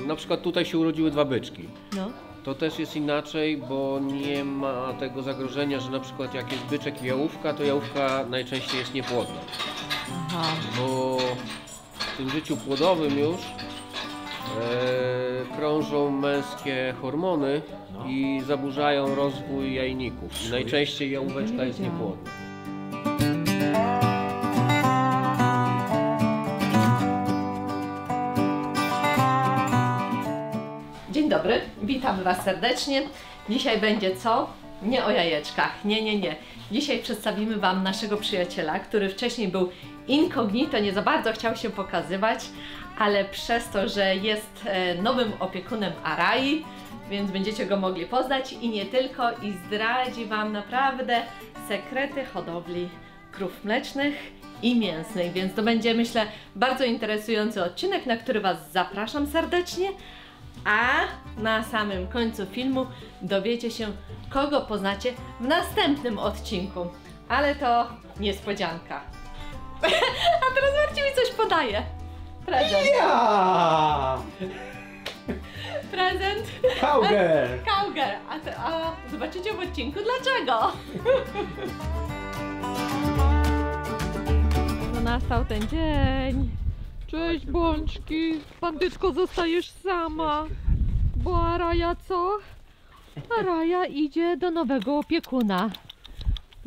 Na przykład tutaj się urodziły 2 byczki. No. To też jest inaczej, bo nie ma tego zagrożenia, że na przykład jak jest byczek i jałówka, to jałówka najczęściej jest niepłodna. Aha. Bo w tym życiu płodowym już krążą męskie hormony i zaburzają rozwój jajników. I najczęściej jałóweczka jest niepłodna. Dzień dobry, witamy Was serdecznie. Dzisiaj będzie co? Nie o jajeczkach, nie. Dzisiaj przedstawimy Wam naszego przyjaciela, który wcześniej był incognito, nie za bardzo chciał się pokazywać, ale przez to, że jest nowym opiekunem Arai, więc będziecie go mogli poznać i nie tylko, i zdradzi Wam naprawdę sekrety hodowli krów mlecznych i mięsnych, więc to będzie, myślę, bardzo interesujący odcinek, na który Was zapraszam serdecznie. A na samym końcu filmu dowiecie się, kogo poznacie w następnym odcinku. Ale to niespodzianka. A teraz Marcin mi coś podaje. Prezent. Ja! Prezent. Cowgirl! Cowgirl. A zobaczycie w odcinku dlaczego. No nastał ten dzień. Cześć bączki, bandytko, zostajesz sama. Bo Araja co? Araja idzie do nowego opiekuna.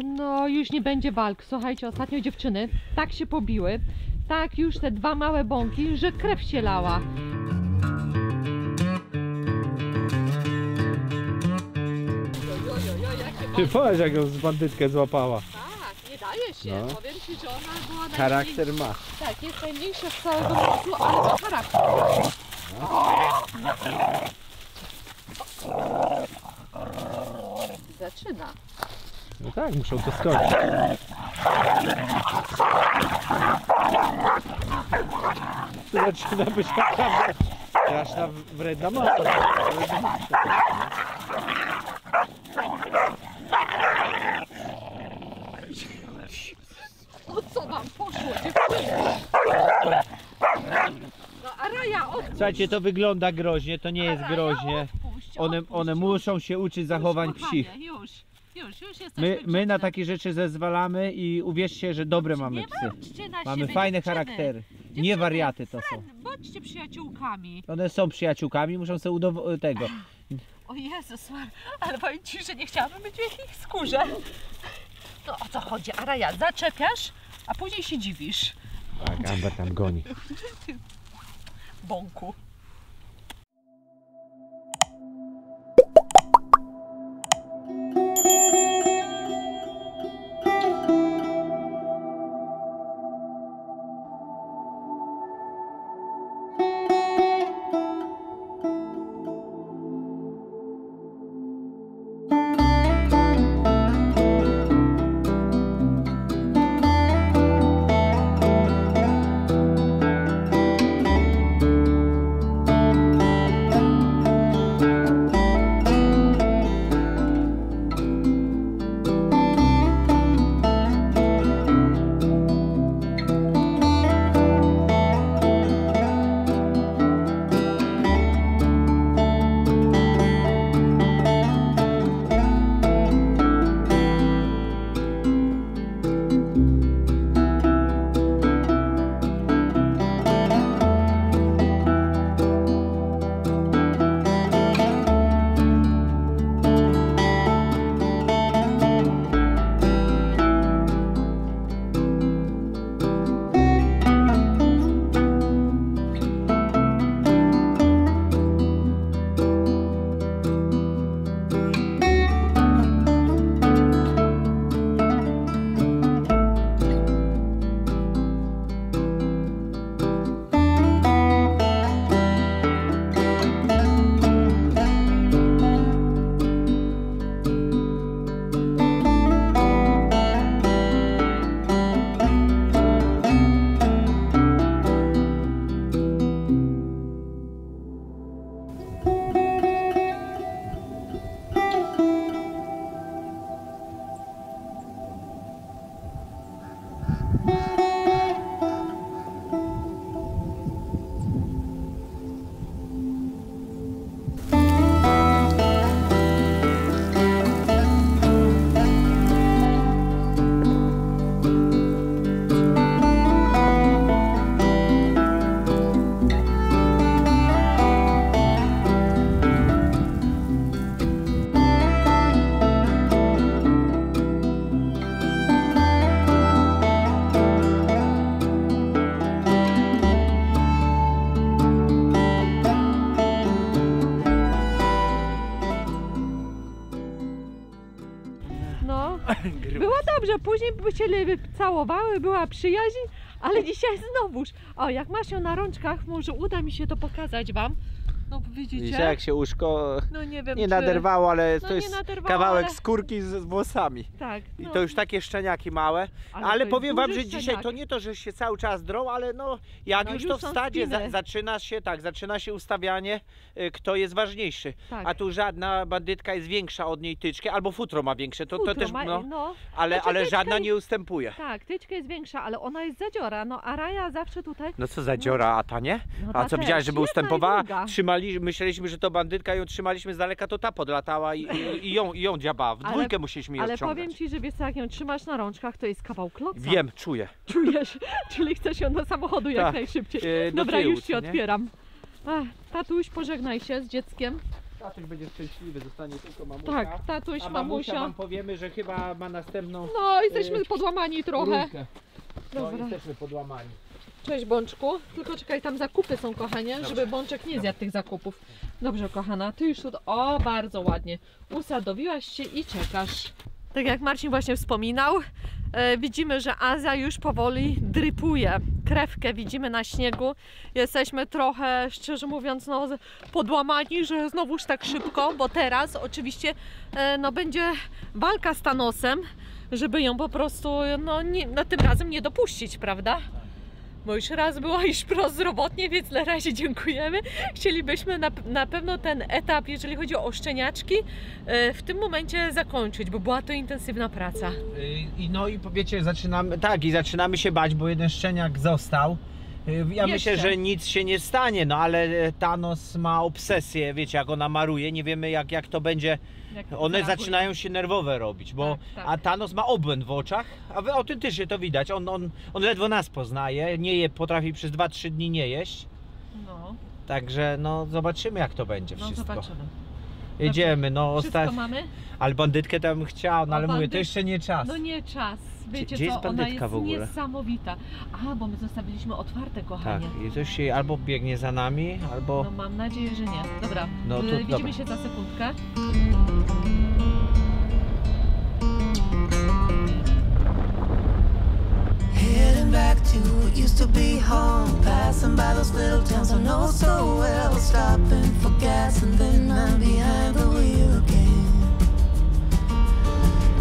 No już nie będzie walk. Słuchajcie, ostatnio dziewczyny tak się pobiły, tak już te 2 małe bąki, że krew się lała. Ty powiedz, jak ją z bandytkę złapała. Tak, nie daje się. No. Powiem Ci, że ona była Charakter ma. Tak, jest najmniejsza z całego moczu, ale ma charakter. Zaczyna. No tak, muszą to skończyć. To zaczyna być naprawdę straszna wredna masa. No co wam poszło, dziewczyny? No Araja, odpuść. Słuchajcie, to wygląda groźnie, to nie jest Araja, groźnie. odpuść, One muszą się uczyć zachowań Już, psich. kochanie, Już jesteśmy My na grzeczne. takie rzeczy zezwalamy i uwierzcie, że dobre mamy Nie psy. bądźcie na Mamy siebie, fajne dziewczyny. charaktery. Nie Dziewczyny, wariaty to są. Bądźcie przyjaciółkami. One są przyjaciółkami, muszą sobie tego. O Jezus, ale powiem Ci, że nie chciałabym być w ich skórze. No o co chodzi, Araja? Zaczepiasz, a później się dziwisz. Tak, Amber tam goni. Bąku. dobrze, później by się całowały, była przyjaźń, ale dzisiaj znowuż. O, jak masz ją na rączkach, może uda mi się to pokazać wam. No widzicie? Widzicie, jak się łóżko No nie wiem, nie czy... naderwało, ale No to nie jest naderwało, kawałek ale- skórki z włosami. Tak. I No. to już takie szczeniaki małe. Ale Ale to jest powiem wam, duży że dzisiaj szczeniak. to nie to, że się cały czas drą, ale no jak No już już to w są stadzie spiny. zaczyna się ustawianie, kto jest ważniejszy. Tak. A tu żadna bandytka jest większa od niej tyczki, albo futro ma większe, to Futro też ma- no, no. ale Znaczy, tyczka żadna jest- nie ustępuje. Tak, tyczka jest większa, ale ona jest zadziora, no a Raja zawsze tutaj... No co za dziora, a ta nie? No A ta co widziałeś, też. żeby Jedna i ustępowała? druga. Myśleliśmy, że to bandytka, ją trzymaliśmy z daleka, to ta podlatała i ją dziabała. W Ale- dwójkę musieliśmy ją Ale odciągać. powiem ci, że wiesz co, jak ją trzymasz na rączkach, to jest kawał klocka. Wiem, czuję. Czujesz, czyli chcesz ją do samochodu jak Tak. najszybciej. Do Dobra, tyłu, już ci co nie? otwieram. Ach, tatuś, pożegnaj się z dzieckiem. Tatuś będzie szczęśliwy, zostanie tylko mamusia. Tak, tatuś, A mamusia. wam powiemy, że chyba ma następną No, jesteśmy podłamani trochę. rurkę. No, Dobra. jesteśmy podłamani. Cześć Bączku, tylko czekaj, tam zakupy są, kochanie, żeby Bączek nie zjadł tych zakupów. Dobrze, kochana, ty już tu, o, bardzo ładnie, usadowiłaś się i czekasz. Tak jak Marcin właśnie wspominał, widzimy, że Azja już powoli drypuje. Krewkę widzimy na śniegu. Jesteśmy trochę, szczerze mówiąc, no, podłamani, że znowuż tak szybko, bo teraz oczywiście no, będzie walka z Thanosem, żeby ją po prostu no, tym razem nie dopuścić, prawda? Bo już raz była już prozdrowotnie, więc na razie dziękujemy. Chcielibyśmy na pewno ten etap, jeżeli chodzi o szczeniaczki, w tym momencie zakończyć, bo była to intensywna praca. No i wiecie, zaczynamy się bać, bo jeden szczeniak został. Ja myślę, że nic się nie stanie, no ale Thanos ma obsesję, wiecie, jak ona maruje, nie wiemy jak to będzie. One zareaguje. zaczynają się nerwowe robić, bo Tak. a Thanos ma obłęd w oczach, a wy autentycznie to widać. On ledwo nas poznaje, potrafi przez 2-3 dni nie jeść. No, Także no zobaczymy, jak to będzie no wszystko. zobaczymy. Jedziemy, no Wszystko mamy? ale bandytkę tam bym chciał, no ale mówię, to jeszcze nie czas. No nie czas. Wiecie Gdzie co, jest ona bandytka jest w ogóle? niesamowita. A, bo my zostawiliśmy otwarte, Tak, kochanie. i coś się albo biegnie za nami, albo... No mam nadzieję, że nie. Dobra, No to widzimy dobra. się za sekundkę. Heading back to what used to be home, passing by those little towns I know so well, stopping for gas and then I'm behind the wheel again.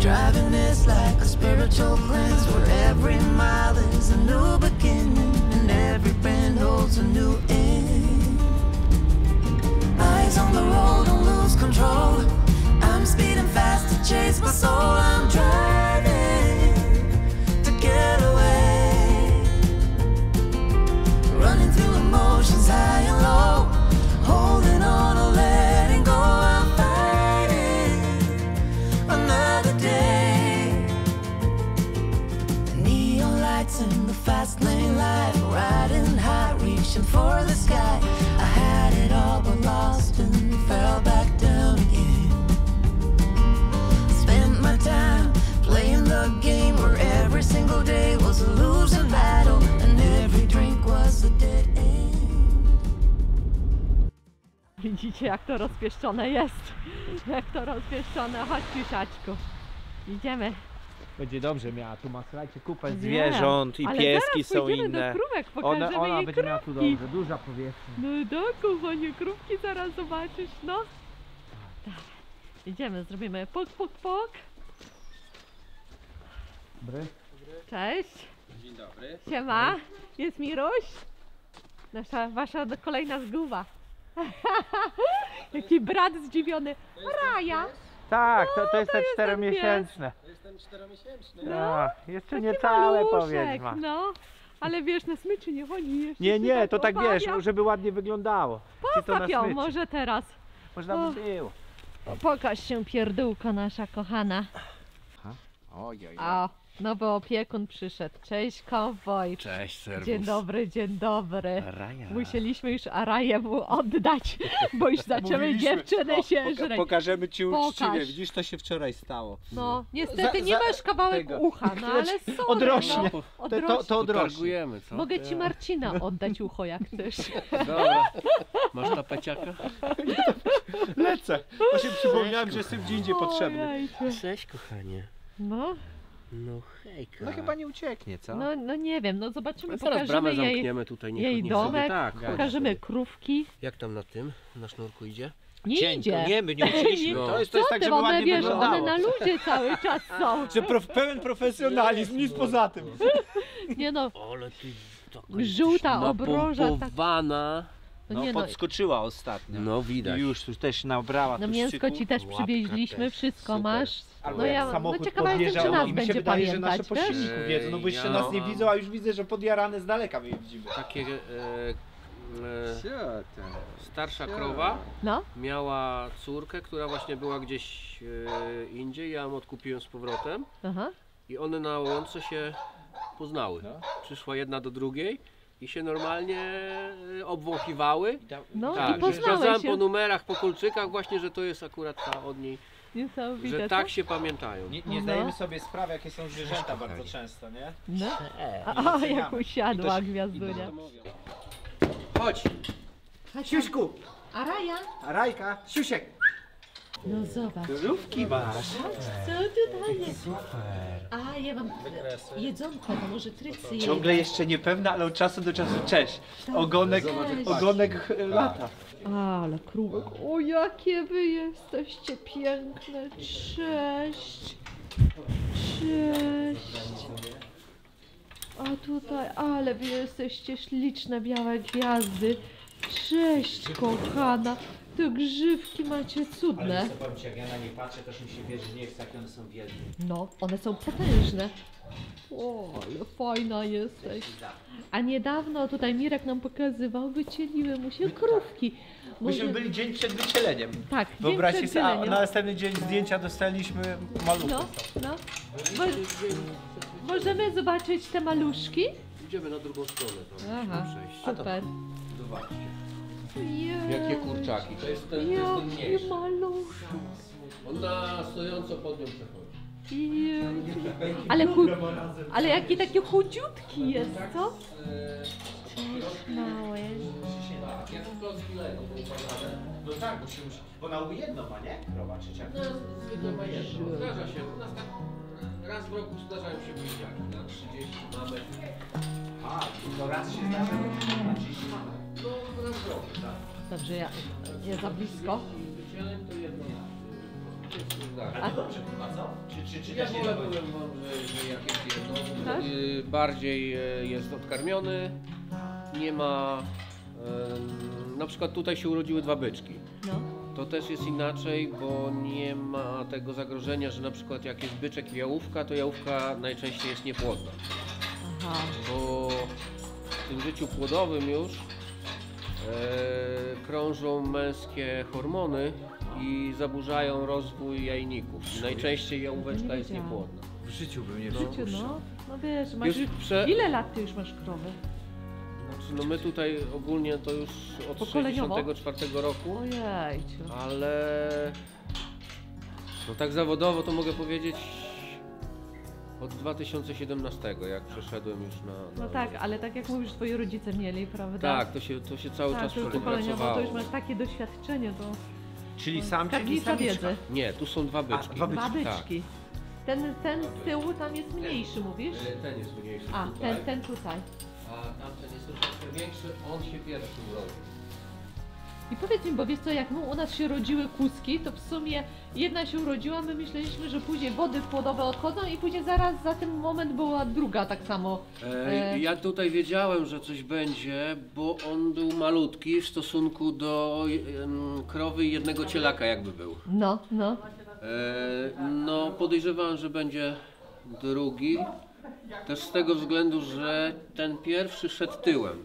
Driving this like a spiritual cleanse, where every mile is a new beginning and every bend holds a new end. Eyes on the road, don't lose control. I'm speeding fast to chase my soul. I'm driving to get away, running through emotions high and low, holding on or letting go. I'm fighting another day. Neon lights in the fast lane life, riding high, reaching for the sky. I had it all but lost and fell back down again. Spent my time playing the game where every single day was a losing battle and every drink was a dead end. Widzicie, jak to rozpieszczone jest. Jak to rozpieszczone. Chodź, Piusiaczku. Idziemy. Będzie dobrze miała, tu ma, słuchajcie, kupę Nie, zwierząt i ale pieski zaraz są pójdziemy inne. do krówek, pokażemy Ona jej będzie miała tu krówki. dobrze, duża powierzchnia. No tak, kochanie, krówki zaraz zobaczysz, no. Tak. Idziemy, zrobimy pok, pok, pok. Dobry. Cześć. Dzień dobry. Siema. Jest Miruś. Wasza kolejna zguba. Jaki brat zdziwiony. Raja. Tak, to jest to te jest ten 4-miesięczne. Jestem 4-miesięczny. No, jeszcze Taki niecałe maluszek, powiedz ma. no. Ale wiesz, na smyczy nie chodzi jeszcze. Nie, się nie, to tak wiesz, obawia. żeby ładnie wyglądało. Czy to na Postaw ją, smyczy. może teraz. Można by było. Pokaż się, pierdółko nasza kochana. Ojej. O, nowy opiekun przyszedł. Cześć, kowboj. Cześć, serwus. Dzień dobry, dzień dobry. Raja. Musieliśmy już Araję mu oddać, bo już zaczęły dziewczyny się żreć. Pokażemy ci uczciwie, Pokaż. widzisz, to się wczoraj stało. No, niestety Za- nie za- masz kawałek tego. ucha, no ale sorry, Odrośnie. No, To odrośnie. odrośnie. Targujemy, co? Mogę ci Marcina oddać ucho, jak chcesz. Dobra. Masz tapeciaka? Lecę. Bo się przypomniałem, że jestem gdzie indziej potrzebny. Ojejcie. Cześć, kochanie. No, No hejka. No chyba nie ucieknie, co? No nie wiem, no zobaczymy, No zaraz bramę pokażemy jej, zamkniemy tutaj, niech jej niech sobie domek, tak, chodź pokażemy sobie. krówki. Jak tam na tym, na sznurku idzie? Nie Cienko. idzie. Nie, my nie uczyliśmy. No. To jest Co tak, ty, żeby one, ładnie wiesz, one wyglądało. na ludzie cały czas są. Że pełen profesjonalizm, nic poza tym. Nie no, Ale ty taka żółta obroża, tak. napompowana. No, nie no, podskoczyła ostatnio. No widać. I już tu też nabrała no tłuszczyku. mięsko ci też Łapka przywieźliśmy, też. wszystko Super. masz. Albo No jak ja, no samochód ciekawa jestem, czy nas podjeżdżał i mi się będzie wydaje, że nasze pamiętać, po wiesz? silniku wiedzą, no bo jeszcze Ja nas nie mam- widzą, a już widzę, że podjarane z daleka my je widzimy. Takie starsza krowa No, miała córkę, która właśnie była gdzieś indziej. Ja ją odkupiłem z powrotem aha. i one na łące się poznały. No. Przyszła jedna do drugiej i się normalnie obwąchiwały. No Tak, i że sprawdzałem poznałeś po się. numerach, po kolczykach właśnie, że to jest akurat ta od niej, Niesamowite, że co? tak się pamiętają. Nie No. zdajemy sobie sprawy, jakie są zwierzęta bardzo często, nie? No. nie O, doceniamy. jak usiadła gwiazdunia. Chodź, Siuśku, A Raja? Rajka, Siusiek. No zobacz. Krówki masz. Co tutaj jest? Super. A, ja mam jedzonko, to może trycy jej. Ciągle jeszcze niepewna, ale od czasu do czasu cześć. Ogonek, Cześć. ogonek lata. Ale krówek, o jakie wy jesteście piękne, cześć, cześć. A tutaj, ale wy jesteście śliczne, białe gwiazdy, cześć kochana, te grzywki macie cudne. powiem ci, jak ja na nie patrzę, też mi się wierzy, nie jest jak one są wielkie. No, one są potężne. O, ale fajna jesteś. A niedawno tutaj Mirek nam pokazywał, wycieliły mu się krówki. Myśmy Może- byli dzień przed wycieleniem. Tak, Wyobraźcie dzień sobie, przed a dzieleniem. na następny dzień zdjęcia dostaliśmy maluchów. No, no. Możemy zobaczyć te maluszki? Idziemy na drugą stronę. Tam Aha, musimy przejść. super. Zobaczcie. Jej, Jakie kurczaki. To jest ten mniejszy. Jakie maluszki. On na stojąco pod nią przechodzi. Jej. Ale jaki taki chudziutki jest, co? Cześć, mały. Jak klocki Lego poukładane. No tak, bo na jedno ma, nie? Krowa czy ciak. No, jedno ma jedno. Zdarza się. U nas tak raz w roku zdarzają się bliźniaki. Na 30 mamy. A, to raz się zdarza, na 30 mamy. No, raz w roku, tak. Dobrze, ja nie za blisko. I wycieleń to jedno się zdarza. A dobrze chyba, co? Czy Ja też nie wolę, dochodzi? powiem wam, że jak jest jedno, to Tak? wtedy bardziej jest odkarmiony. Nie ma... na przykład tutaj się urodziły dwa byczki. No. To też jest inaczej, bo nie ma tego zagrożenia, że na przykład jak jest byczek i jałówka, to jałówka najczęściej jest niepłodna. Aha. Bo w tym życiu płodowym już krążą męskie hormony i zaburzają rozwój jajników. I najczęściej jałóweczka Nie jest wiedziałam. niepłodna. W życiu bym nie Życiu, no. No wiesz, masz Już Ile lat ty już masz krowy? Znaczy, no my tutaj ogólnie to już od Pokoleniowo? 64 roku, Ojejciu. ale no tak zawodowo to mogę powiedzieć od 2017, jak przeszedłem już na... No tak, ale tak jak mówisz, twoi rodzice mieli, prawda? Tak, to się cały Tak, czas to pokoleniowo pracowało. to już masz takie doświadczenie, to Czyli sam, czyli skarbnica samiczka. wiedzy. Nie, tu są dwa byczki. dwa Dwa byczki, byczki. Ten z tyłu tam jest mniejszy, mówisz? Ten jest mniejszy A, tutaj, ten tutaj. a tamten jest troszeczkę większy, on się pierwszy urodził. I powiedz mi, bo wiesz co, jak u nas się rodziły kuski, to w sumie jedna się urodziła, my myśleliśmy, że później wody płodowe odchodzą i później zaraz za ten moment była druga tak samo. Ja tutaj wiedziałem, że coś będzie, bo on był malutki w stosunku do krowy i jednego cielaka jakby był. No, no. No podejrzewałem, że będzie drugi, też z tego względu, że ten pierwszy szedł tyłem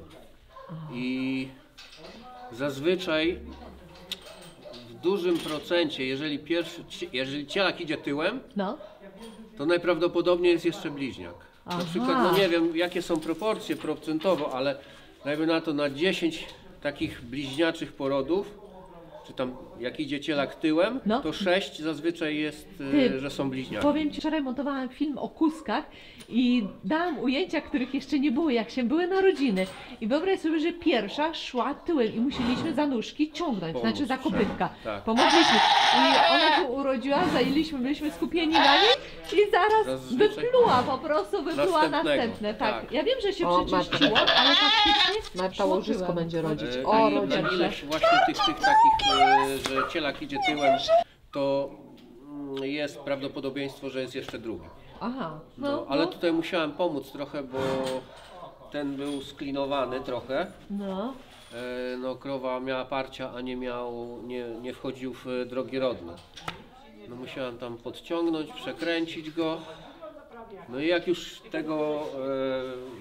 i zazwyczaj w dużym procencie, jeżeli cielak idzie tyłem, No. to najprawdopodobniej jest jeszcze bliźniak. Aha. Na przykład, no nie wiem jakie są proporcje procentowo, ale dajmy na to na 10 takich bliźniaczych porodów, czy tam jak idzie cielak tyłem, No. to 6 zazwyczaj jest, Ty, że są bliźniaki. Powiem Ci, wczoraj montowałam film o kuskach i dałam ujęcia, których jeszcze nie było, jak się były narodziny. I wyobraź sobie, że pierwsza szła tyłem i musieliśmy za nóżki ciągnąć, Pomóc, znaczy za kopytka. tak. Pomogliśmy. I ona się urodziła, byliśmy skupieni na niej I zaraz Zazwyczaj wypluła, po prostu wypluła następnego, następne. Tak. tak. Ja wiem, że się O, przeczyściło, ale faktycznie Marta łożysko szło tyłem. będzie rodzić. I O, na rodzice. ileś właśnie tych takich, że cielak idzie tyłem, to jest prawdopodobieństwo, że jest jeszcze drugi. Aha, No, ale tutaj musiałem pomóc trochę, bo ten był sklinowany trochę. no. No, krowa miała parcia, a nie wchodził w drogi rodne. No, musiałem tam podciągnąć, przekręcić go. No i jak już tego,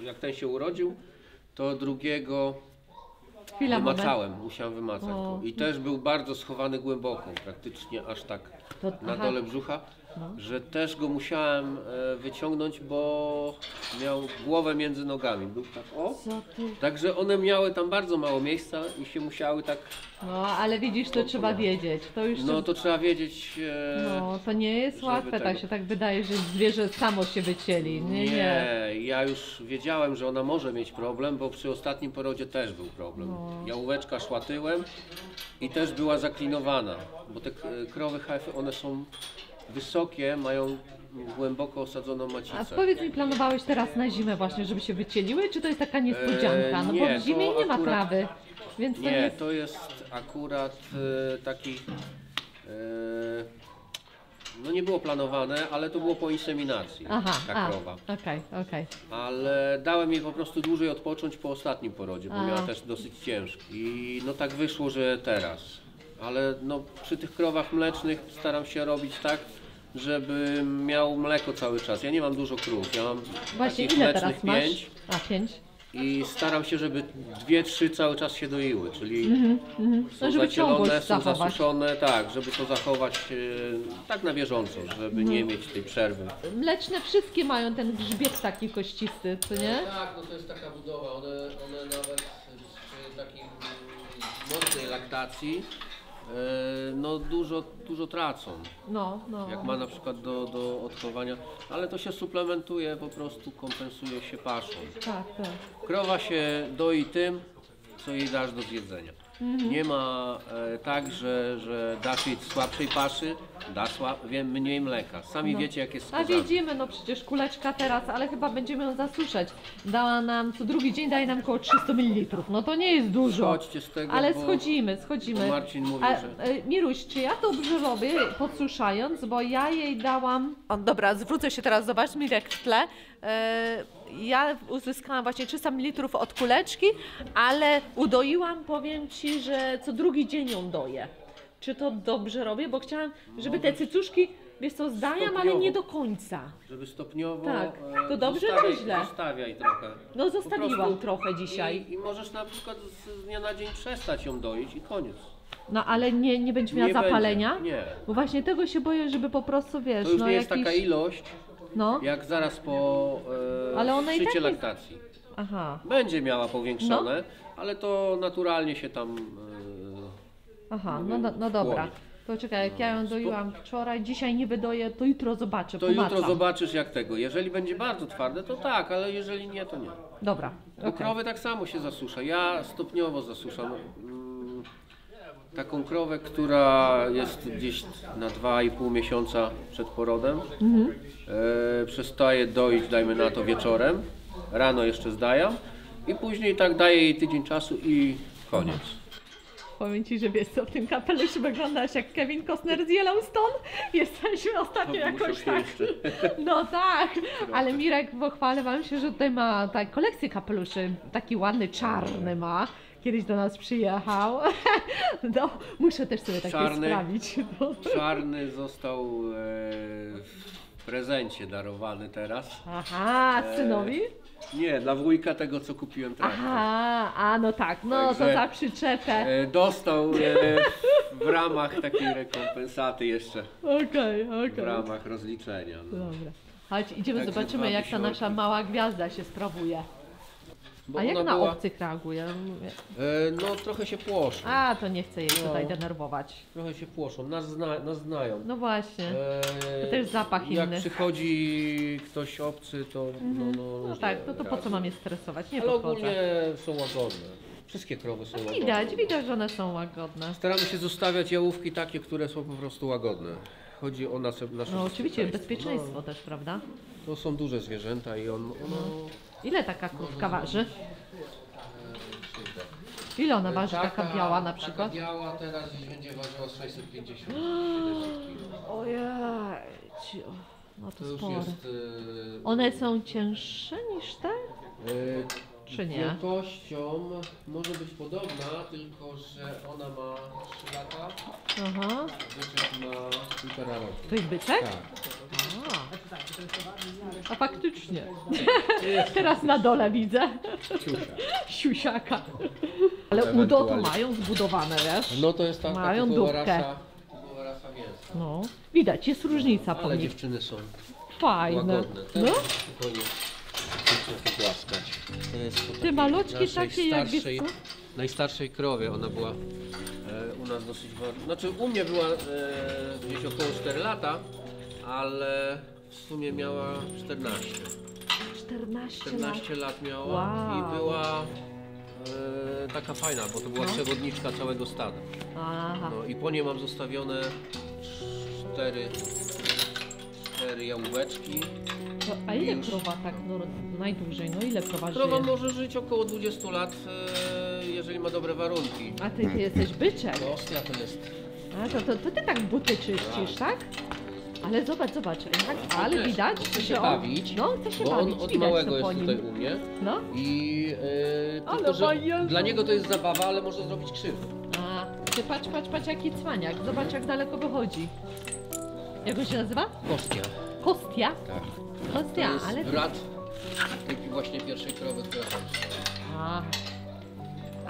jak ten się urodził, to drugiego Chwila, moment. wymacałem, musiałem wymacać O. go. I też był bardzo schowany głęboko, praktycznie aż tak To- na aha. dole brzucha, że też go musiałem wyciągnąć, bo miał głowę między nogami. Był tak o. Co ty? Także one miały tam bardzo mało miejsca i się musiały tak, No, ale widzisz, to trzeba wiedzieć. To już no to trzeba wiedzieć. no, to nie jest żeby łatwe, tak tego- się tak wydaje, że zwierzę samo się wycieli. Nie. Ja już wiedziałem, że ona może mieć problem, bo przy ostatnim porodzie też był problem. No. Jałóweczka szła tyłem i też była zaklinowana, bo te krowy HF, one są wysokie, mają głęboko osadzoną A macicę. powiedz mi, planowałeś teraz na zimę właśnie, żeby się wycieliły, czy to jest taka niespodzianka? No bo nie, w zimie to nie ma akurat- trawy, więc to Nie, jest... to jest akurat taki, no nie było planowane, ale to było po inseminacji, ta krowa. Okej. Ale dałem jej po prostu dłużej odpocząć po ostatnim porodzie, bo A. miała też dosyć ciężki. I no tak wyszło, że teraz. Ale no przy tych krowach mlecznych staram się robić tak, żeby miał mleko cały czas. Ja nie mam dużo krów, ja mam Właśnie takich ile mlecznych teraz masz? 5 A, 5? i staram się, żeby 2-3 cały czas się doiły, czyli są No, żeby zacielone, ciągłość są zachować. zasuszone, tak, żeby to zachować tak na bieżąco, żeby nie mieć tej przerwy. Mleczne wszystkie mają ten grzbiet taki kościsty, co nie? Tak, no to jest taka budowa, one nawet przy takiej mocnej laktacji no dużo tracą, No. jak ma na przykład do odchowania, ale to się suplementuje, po prostu kompensuje się paszą. Tak. Krowa się doi tym, co jej dasz do zjedzenia. Nie ma tak, że dasz jej słabszej paszy, dasz mniej mleka. Sami wiecie, jak jest A skazane. widzimy, no przecież kuleczka teraz, ale chyba będziemy ją zasuszać. Dała nam, co drugi dzień daje nam około 300 ml. No to nie jest dużo. Chodźcie z tego, Ale bo schodzimy. bo Marcin mówi, A, że... Miruś, czy ja dobrze robię, podsuszając, bo ja jej dałam... O, dobra, zwrócę się teraz, zobacz, Mirek w tle. Ja uzyskałam właśnie 300 ml od kuleczki, ale udoiłam, powiem Ci, że co drugi dzień ją doję. Czy to dobrze robię? Bo chciałam, żeby te cycuszki, wiesz co, zdajam, ale nie do końca. Żeby stopniowo... Tak. To dobrze czy źle? Zostawiaj trochę. No Po zostawiłam prostu trochę dzisiaj. I możesz na przykład z dnia na dzień przestać ją doić i koniec. No ale nie będzie miała Nie zapalenia? będzie, nie. Bo właśnie tego się boję, żeby po prostu, wiesz, To już no nie jest jakiś... taka ilość, No, jak zaraz po Ale ona i szczycie tak jest- laktacji. aha, Będzie miała powiększone, ale to naturalnie się tam... no dobra. wchłonie. To czekaj, jak ja ją doiłam wczoraj, dzisiaj nie wydoję, to jutro zobaczę, To pomacam. jutro zobaczysz jak tego. Jeżeli będzie bardzo twarde, to tak, ale jeżeli nie, to nie. Dobra, Bo okej. krowy tak samo się zasusza. Ja stopniowo zasuszam. Taką krowę, która jest gdzieś na 2,5 miesiąca przed porodem. Przestaje doić, dajmy na to wieczorem. Rano jeszcze zdajam. I później tak daję jej tydzień czasu i koniec. Powiem Ci, że wiesz co, w tym kapeluszu wyglądasz jak Kevin Costner z Yellowstone. Jesteśmy ostatnio To jakoś muszę się tak. jeszcze- No tak, ale Mirek, pochwalę Wam się, że tutaj ma tak kolekcję kapeluszy. Taki ładny, czarny ma. Kiedyś do nas przyjechał. No, muszę też sobie takie Czarny. sprawić. No. Czarny został w prezencie darowany teraz. Aha, synowi? Nie, dla wujka tego, co kupiłem traktor. Aha, a no tak, no to Także- za przyczepę. Dostał w ramach takiej rekompensaty jeszcze, Okej. w ramach rozliczenia. No. Dobra. Chodź, idziemy, Także zobaczymy, jak ta 2000. nasza mała gwiazda się sprawuje. Bo A jak ona na była, obcych reaguje? Mówię, no trochę się płoszą, a, to nie chcę jej No. tutaj denerwować. trochę się płoszą, nas znają. No właśnie. E, To też zapach jak inny. przychodzi ktoś obcy, to No różnie tak, to po co reagują. mam je stresować? Nie Ale podchodzę. ogólnie są łagodne. Wszystkie krowy są łagodne. Widać, że one są łagodne. Staramy się zostawiać jałówki takie, które są po prostu łagodne. chodzi o nasze No oczywiście, bezpieczeństwo. bezpieczeństwo też, prawda? To są duże zwierzęta i ono Ile taka krówka waży? Ile ona waży, taka biała na przykład? Taka biała teraz będzie ważyła 650 kg. Ojej, no to To już spore. jest... One są cięższe niż te? Czy nie? Wielkością może być podobna, tylko że ona ma 3 lata, Aha. byczek ma 1,5 roku. To jest byczek? Tak. A faktycznie. Teraz na dole widzę. Ciusia. Siusiaka. Ale udo to Ewentualnie. mają zbudowane, wiesz? No to jest ta Mają typowa dupkę. rasa mięsa. No. Widać, jest różnica po Ale nich. dziewczyny są Fajne. łagodne. Te No. spokojnie można pogłaskać. To jest po Te takiej malutki naszej takie jak starszej, wiesz co? najstarszej krowie. Ona była u nas dosyć ważna. Znaczy u mnie była gdzieś około 4 lata, ale w sumie miała 14. 14 lat. 14 lat miała Wow. i była taka fajna, bo to była No. przewodniczka całego stada. Aha. No i po niej mam zostawione 4 jałóweczki. A ile Już. krowa tak no, najdłużej? No ile krowa Krowa żyje? może żyć około 20 lat, jeżeli ma dobre warunki. A ty jesteś byczek. No, Ostia to jest. A to ty tak buty czyścisz, tak? Ale zobacz, ale też widać, chce się że on, bawić, no chce się Bo bawić, on od widać małego to jest po nim. tutaj u mnie No, i Ale tylko, że fajnie. dla niego to jest zabawa, ale może zrobić krzywdę. a ty patrz jaki cwaniak, zobacz jak daleko wychodzi. Jak on się nazywa? Kostia. Kostia? Tak. Kostia, To jest ale... brat tej właśnie pierwszej krowy, która tam. A,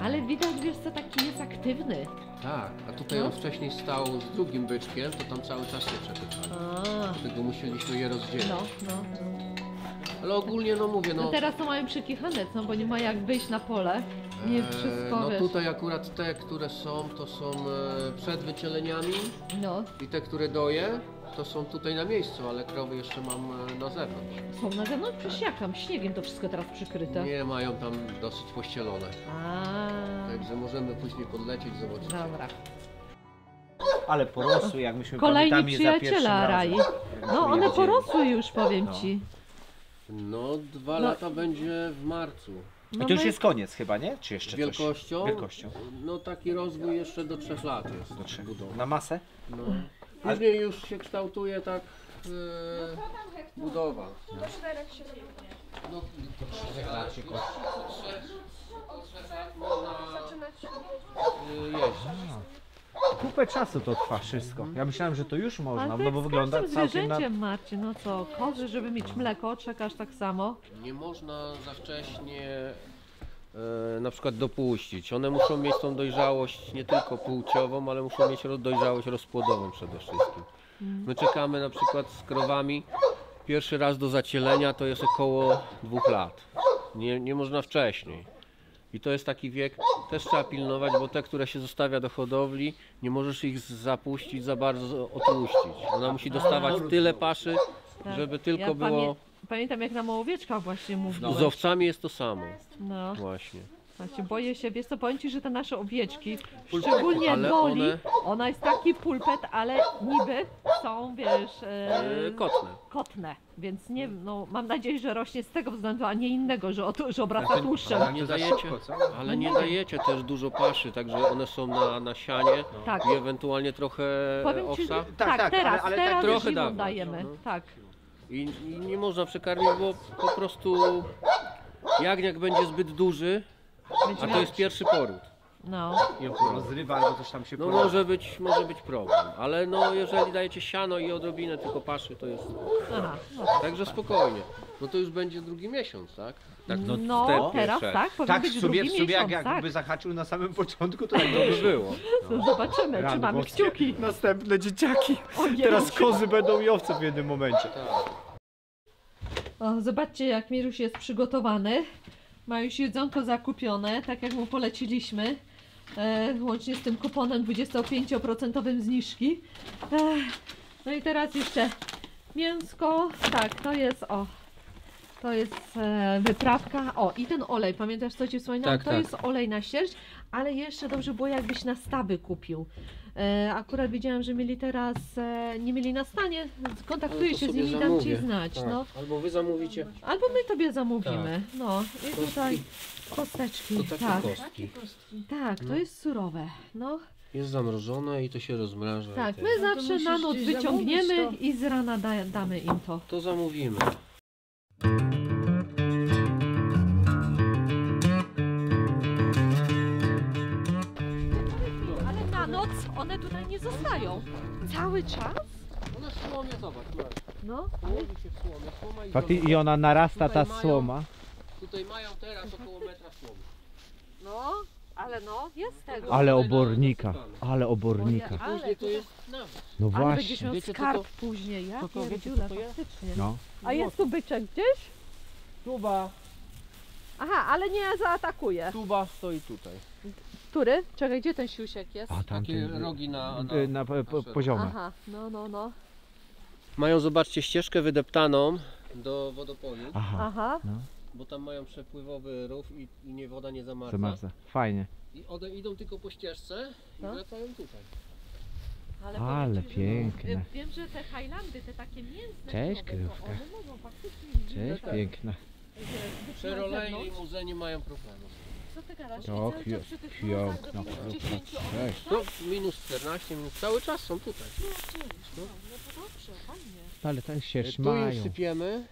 ale widać, wiesz co, taki jest aktywny. Tak, a tutaj No. on wcześniej stał z drugim byczkiem, to tam cały czas się przepychali. A, Dlatego musieliśmy je rozdzielić. no. Ale ogólnie no mówię, No no. teraz to mają przekichane, no bo nie ma jak wyjść na pole. Nie wszystko, no wiesz. tutaj akurat te, które są, to są przed wycieleniami No, i te, które doję, to są tutaj na miejscu, ale krowy jeszcze mam na zewnątrz. są na zewnątrz przesiakam, śniegiem to wszystko teraz przykryte. Nie mają tam dosyć pościelone. A, Także możemy później podlecieć, zobaczyć. dobra. Ale porosły, jak myśmy Kolejni pamiętamy za pierwszym przyjaciela razem. Rai. Jak No one przyjedziemy. porosły już, powiem No. ci. No 2 No. lata będzie w marcu. I No to już my- jest koniec chyba, nie? Czy jeszcze Wielkością? coś? Wielkością. No taki rozwój jeszcze do 3 lat jest. Do 3. budowy. Na masę? No. Później już się kształtuje tak budowa. No, do 3 lat się kończy. Od 3 lat można jeździć. Kupę czasu to trwa wszystko. Ja myślałem, że to już można, Ale to no jak bo z wygląda każdym całkiem na... zwierzęciem, Marcin, no co, kozy, żeby mieć mleko, czekasz tak samo. Nie można za wcześnie na przykład dopuścić. One muszą mieć tą dojrzałość nie tylko płciową, ale muszą mieć dojrzałość rozpłodową przede wszystkim. My czekamy na przykład z krowami pierwszy raz do zacielenia to jest około 2 lat. Nie można wcześniej. I to jest taki wiek, też trzeba pilnować, bo te, które się zostawia do hodowli, nie możesz ich zapuścić za bardzo otłuścić. Ona musi dostawać tyle paszy, żeby tylko Ja było... Pamiętam jak na Małowieczkach właśnie mówiłeś. Z owcami jest to samo. No, Właśnie. właśnie boję się, wiesz co, powiem ci, że te nasze owieczki, szczególnie ale Doli, one- ona jest taki pulpet, ale niby są, wiesz, Kotne. kotne, więc nie, no mam nadzieję, że rośnie z tego względu, a nie innego, że obraca tłuszczem. Ale nie dajecie, ale nie dajecie też dużo paszy, także one są na sianie Tak. i ewentualnie trochę Powiem ci, owsa. że Tak, tak, teraz, ale teraz trochę zimą dawać, dajemy, no. tak. I nie można przekarmić, bo po prostu jagniak będzie zbyt duży, a to jest pierwszy poród. No, Ją to rozrywa albo coś tam się No porobi. może być problem, ale no jeżeli dajecie siano i odrobinę tylko paszy, to jest... aha. No, Także spokojnie. No to już będzie drugi miesiąc, tak? Tak, no te teraz pierwsze. tak, powinien Tak, być w sobie, drugi jak miesiąc, jakby tak. zahaczył na samym początku, to tak To by było. No, zobaczymy, Rany trzymamy boskie. kciuki. Następne dzieciaki. Ojej. Teraz kozy będą i owce w jednym momencie. O, zobaczcie jak Miruś jest przygotowany. Ma już jedzonko zakupione, tak jak mu poleciliśmy. Łącznie z tym kuponem 25% zniżki. No i teraz jeszcze mięsko. Tak, to jest To jest wyprawka. O, i ten olej, pamiętasz co Ci wspominałam? Tak, To tak. jest olej na sierść, ale jeszcze dobrze było jakbyś na stawy kupił. Akurat widziałam, że mieli teraz, nie mieli na stanie, kontaktuję Ale to się z sobie nimi i dam Ci zamówię. znać, Tak. no. Albo wy zamówicie. Albo my Tobie zamówimy, no. I Kostki. tutaj kosteczki, To takie tak. kostki. Tak, to No. jest surowe, no. Jest zamrożone i to się rozmraża. i Tak, ten. my zawsze musisz na noc gdzieś wyciągniemy zamówić i z rana damy im to. To zamówimy. Ale na noc one tutaj nie zostają. Cały czas? One w słomie, zobacz, No. położy się w słomie. Słoma i Faktycznie i ona narasta ta Tutaj mają- słoma. Tutaj mają teraz około metra słomy. No, ale no, jest tego. Ale obornika, ale obornika. Ale Później to jest nawóz. No Ale będziesz właśnie. miał Wiecie, co skarb to- później, ja co to- wiecie, pierdziule, co to jest? faktycznie. No. A jest tu byczek gdzieś? Tuba, Aha, ale nie zaatakuje. tuba stoi tutaj. Który? Czekaj, gdzie ten siusiek jest? A Takie tamten rogi na poziome. Aha, no. Mają, zobaczcie, ścieżkę wydeptaną do wodopoju, Aha, Aha. no, bo tam mają przepływowy rów i nie, woda nie zamarza. zamarza. Fajnie. I one idą tylko po ścieżce i No. wracają tutaj. Ale powiem ci, że piękne. Wiem, że te Highlandy, te takie mięsne Cześć, krowy, to krówka. one mogą faktycznie Cześć, tak, piękna. być Przerole na i zewnątrz. limuze nie mają problemu. Co ty gadasz? O, I cały czas przy tych piękna mrozach do minus krówka. 10 one Cześć. To minus 14, minus cały czas są tutaj. No to dobrze, fajnie. Ale ten się Tu im szmają. sypiemy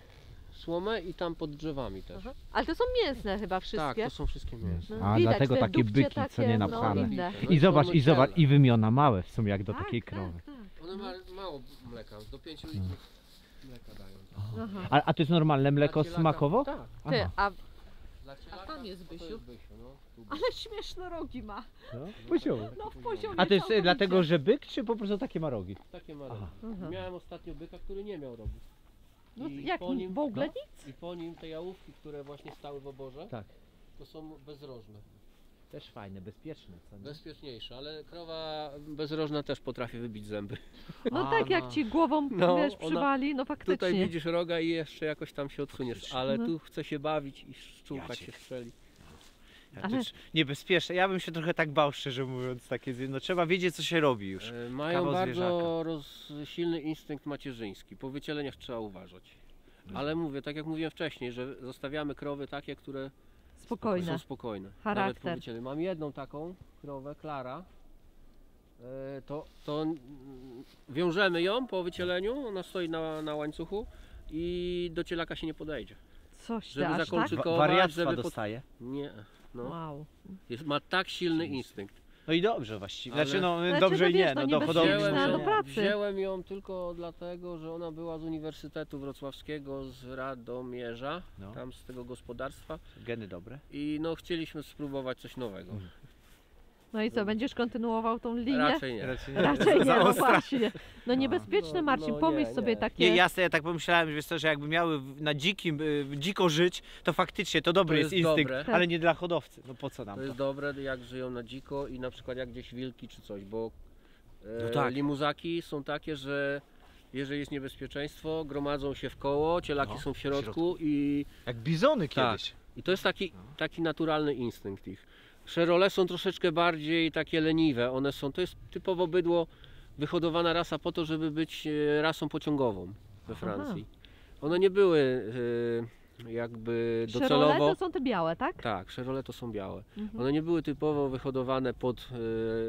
słomę i tam pod drzewami też. Aha. Ale to są mięsne chyba Tak, wszystkie. to są wszystkie mięsne. No, A widać, dlatego te takie dupcie byki, co takie, nie no, napchane. inne. I zobacz, słomy i wymiona małe są jak do Tak, takiej krowy. Tak, tak. One mało mleka, do 5 litrów mleka dają. Aha. A to jest normalne mleko Dla cielaka- smakowo? Tak. Ty, Aha. Dla cielaka tam jest to Bysiu. no. Tu Ale śmieszne rogi ma. No, poziomie. No w poziomie A to jest całkowicie. dlatego, że byk, czy po prostu takie ma rogi? takie ma rogi. Aha. Miałem ostatnio byka, który nie miał rogi. No, I jak po nim- w ogóle no. nic? I po nim te jałówki, które właśnie stały w oborze, Tak. to są bezrożne. Też fajne, bezpieczne. Co nie? Bezpieczniejsze, ale krowa bezrożna też potrafi wybić zęby. No A, tak jak no. ci głową No, wiesz, ona- przywali, no faktycznie. Tutaj widzisz roga i jeszcze jakoś tam się odsuniesz, ale No. tu chce się bawić i szczółka Ja się cię- strzeli. Ale- Niebezpieczne. Ja bym się trochę tak bał, szczerze mówiąc, takie no trzeba wiedzieć, co się robi już. Mają Kawał bardzo silny instynkt macierzyński. Po wycieleniach trzeba uważać. Ale mówię, tak jak mówiłem wcześniej, że zostawiamy krowy takie, które Spokojne. są spokojne. Charakter. Nawet po wycieleniu. Mam jedną taką krowę, Klara. To wiążemy ją po wycieleniu, ona stoi na łańcuchu i do cielaka się nie podejdzie. Coś ty, Żeby aż tak? zakolczykować, Wariactwa żeby dostaje. Nie, no. Wow. Ma tak silny instynkt. No i dobrze właściwie. Ale- Znaczy no Znaczy, dobrze no nie, wiesz, no no do hodowli niebezpieczne może do nie. pracy. Wziąłem ją tylko dlatego, że ona była z Uniwersytetu Wrocławskiego z Radomierza, No. tam z tego gospodarstwa Geny dobre. i no chcieliśmy spróbować coś nowego. No i co, będziesz kontynuował tą linię? Raczej nie. Raczej nie, Za no ostra. właśnie. No niebezpieczne, No, Marcin, no pomyśl nie, sobie nie. takie... Nie, jasne, ja tak pomyślałem, że wiesz co, że jakby miały na dzikim, dziko żyć, to faktycznie to dobry To jest jest instynkt, dobre. ale nie dla hodowcy. No po co nam To to? jest dobre, jak żyją na dziko i na przykład jak gdzieś wilki czy coś, bo No tak. limuzaki są takie, że jeżeli jest niebezpieczeństwo, gromadzą się w koło, cielaki No, są w w środku i Jak bizony Tak. I to jest taki naturalny instynkt ich. Szerole są troszeczkę bardziej takie leniwe. To jest typowo bydło, wyhodowana rasa po to, żeby być rasą pociągową we Francji. One nie były jakby Szerole docelowo. to są te białe, tak? Tak, szerole to są białe. Mhm. One nie były typowo wyhodowane pod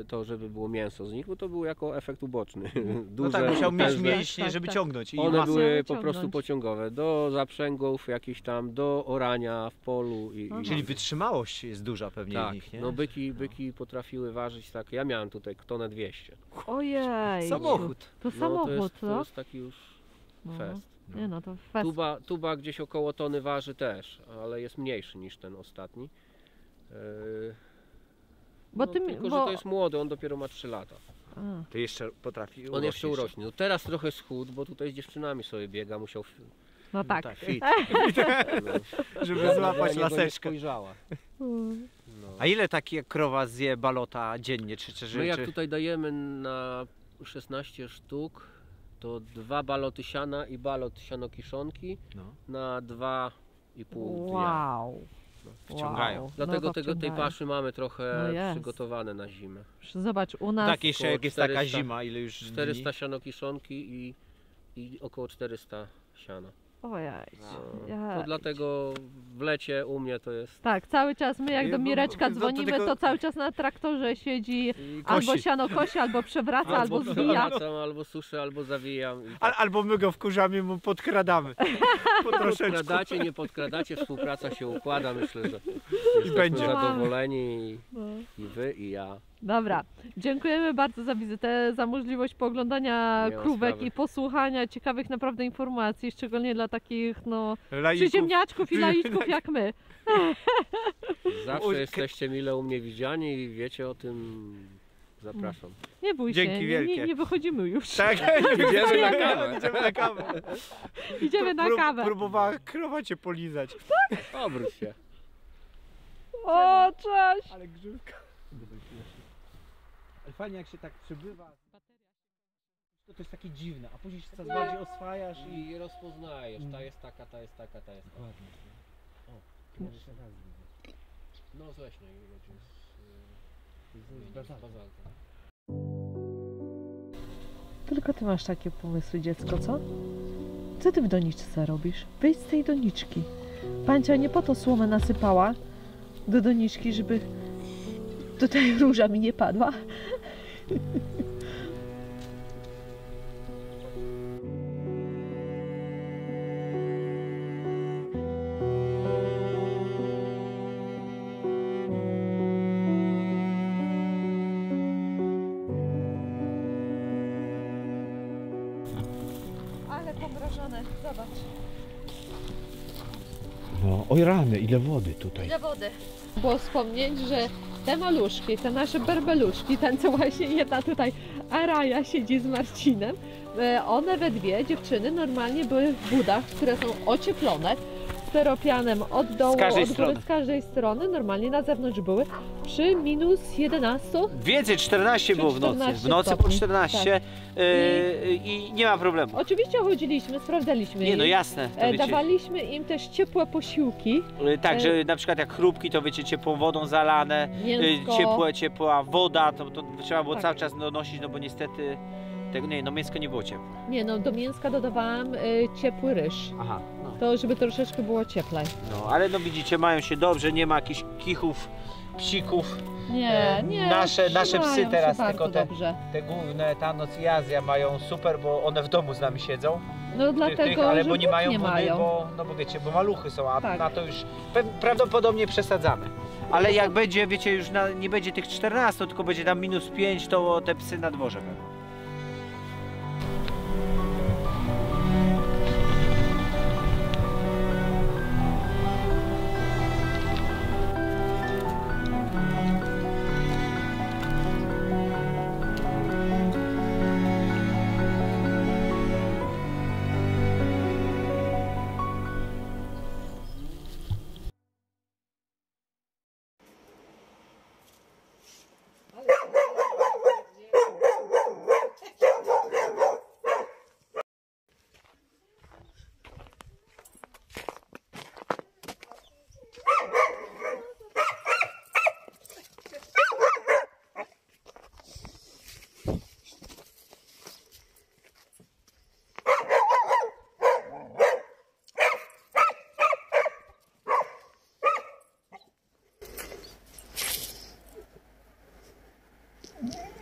to, żeby było mięso z nich, bo to był jako efekt uboczny. No Duże, tak, musiał mieć potężne. mięśnie, Tak, żeby tak. ciągnąć. I One masę. były po wyciągnąć. prostu pociągowe do zaprzęgów jakichś tam, do orania w polu Aha. Czyli wytrzymałość jest duża pewnie w tak, nich, nie? no byki potrafiły ważyć tak, ja miałem tutaj tonę 200. Ojej. Samochód. To No, samochód, to no. jest taki już No. fest. Nie no, to fest. Tuba gdzieś około tony waży też, ale jest mniejszy niż ten ostatni. Bo no, ty, tylko, że bo... to jest młody, on dopiero ma 3 lata. A. To jeszcze potrafi On jeszcze urośnie. No teraz trochę schudł, bo tutaj z dziewczynami sobie biega, musiał No tak. fit. no, Żeby złapać na niego nie laseczkę. spojrzała. No. A ile taka krowa zje balota dziennie? Czy, My jak tutaj dajemy na 16 sztuk, to 2 baloty siana i balot sianokiszonki No. na 2 dnia. Wow. Wciągają. Wow. Dlatego No to tej wciągają. paszy mamy trochę No jest. przygotowane na zimę. Zobacz, u nas... Tak, jeszcze jak jest taka 400 zima, ile już 400 dni? sianokiszonki i około 400 siana. Ojej. To dlatego w lecie u mnie to jest... Tak, cały czas my jak do Mireczka to dzwonimy, tylko- to cały czas na traktorze siedzi, I albo kosi. siano kosi, albo przewraca, albo zwija. Wracam, albo suszę, albo zawijam. I tak. Albo my go wkurzamy, mu podkradamy. Po troszeczku. Podkradacie, nie podkradacie, współpraca się układa, myślę, że jesteśmy będzie. zadowoleni No. i wy, i ja. Dobra, dziękujemy bardzo za wizytę, za możliwość pooglądania Nie ma krówek sprawy. i posłuchania ciekawych naprawdę informacji, szczególnie dla takich no Laików. przyziemniaczków i laiczków jak my. Zawsze Oj, jesteście mile u mnie widziani i wiecie o tym. Zapraszam. Nie bój Dzięki się, nie, wielkie. nie wychodzimy już. Tak, Idziemy na kawę. Idziemy na kawę. Idziemy na kawę. Próbowała krowa cię polizać. Obróć się. O, cześć! Ale grzywka. Ale fajnie jak się tak przebywa. To jest takie dziwne, a później się coraz bardziej oswajasz i... I rozpoznajesz, ta jest taka, ta jest taka, ta jest taka. Ładnie. O, może się raz widzę. No z leśnej rodziny. Z bazaltu. Tylko ty masz takie pomysły, dziecko, co? Co ty w doniczce robisz? Wyjdź z tej doniczki. Pancia nie po to słomę nasypała do doniczki, żeby tutaj róża mi nie padła. Ale pomrożone, zobacz. No, oj rany, ile wody tutaj. Ile wody. Było wspomnieć, że te maluszki, te nasze berbeluszki, ten co właśnie jedna tutaj Araja siedzi z Marcinem, one we dwie dziewczyny normalnie były w budach, które są ocieplone steropianem od dołu, Z każdej od góry, strony. z każdej strony, normalnie na zewnątrz były przy minus 11. Więcej, 14 było w nocy. 14 W nocy po stopni, 14 i nie ma problemu. Oczywiście chodziliśmy, sprawdzaliśmy Nie no im. jasne, to wiecie. Dawaliśmy im też ciepłe posiłki, Tak, że na przykład jak chrupki to wiecie ciepłą wodą zalane, mięsko. ciepła woda, to trzeba było Tak. cały czas nosić, no bo niestety tego nie, no mięsko nie było ciepłe. Nie no, do mięska dodawałam ciepły ryż. Aha, no. To żeby troszeczkę było cieplej. No, ale no widzicie, mają się dobrze, nie ma jakichś kichów, psików. Nie, nasze psy trzymają teraz się tylko bardzo te- dobrze. Te główne, Thanos i Azja mają super, bo one w domu z nami siedzą. No dlatego, ale że bo nie mają nie wody, mają. bo, no bo wiecie, bo maluchy są, a Tak. na to już prawdopodobnie przesadzamy. Ale jak będzie, wiecie, już nie będzie tych 14, tylko będzie tam minus 5, to te psy na dworze będą.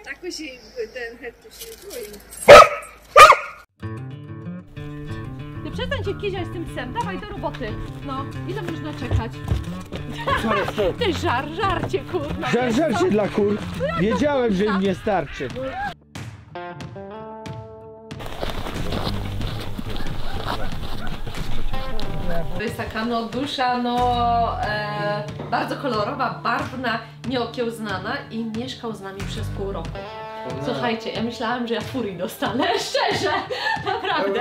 Tako się ten Hektor się boi. Ty przestań się kiziać z tym psem, dawaj do roboty. No, ile można czekać? Ty żarcie kurwa. wiesz co? Żarcie dla kur. Wiedziałem, że im nie starczy. To jest taka no dusza, bardzo kolorowa, barwna, nieokiełznana i mieszkał z nami przez pół roku. Słuchajcie, ja myślałam, że ja furii dostanę, szczerze, naprawdę.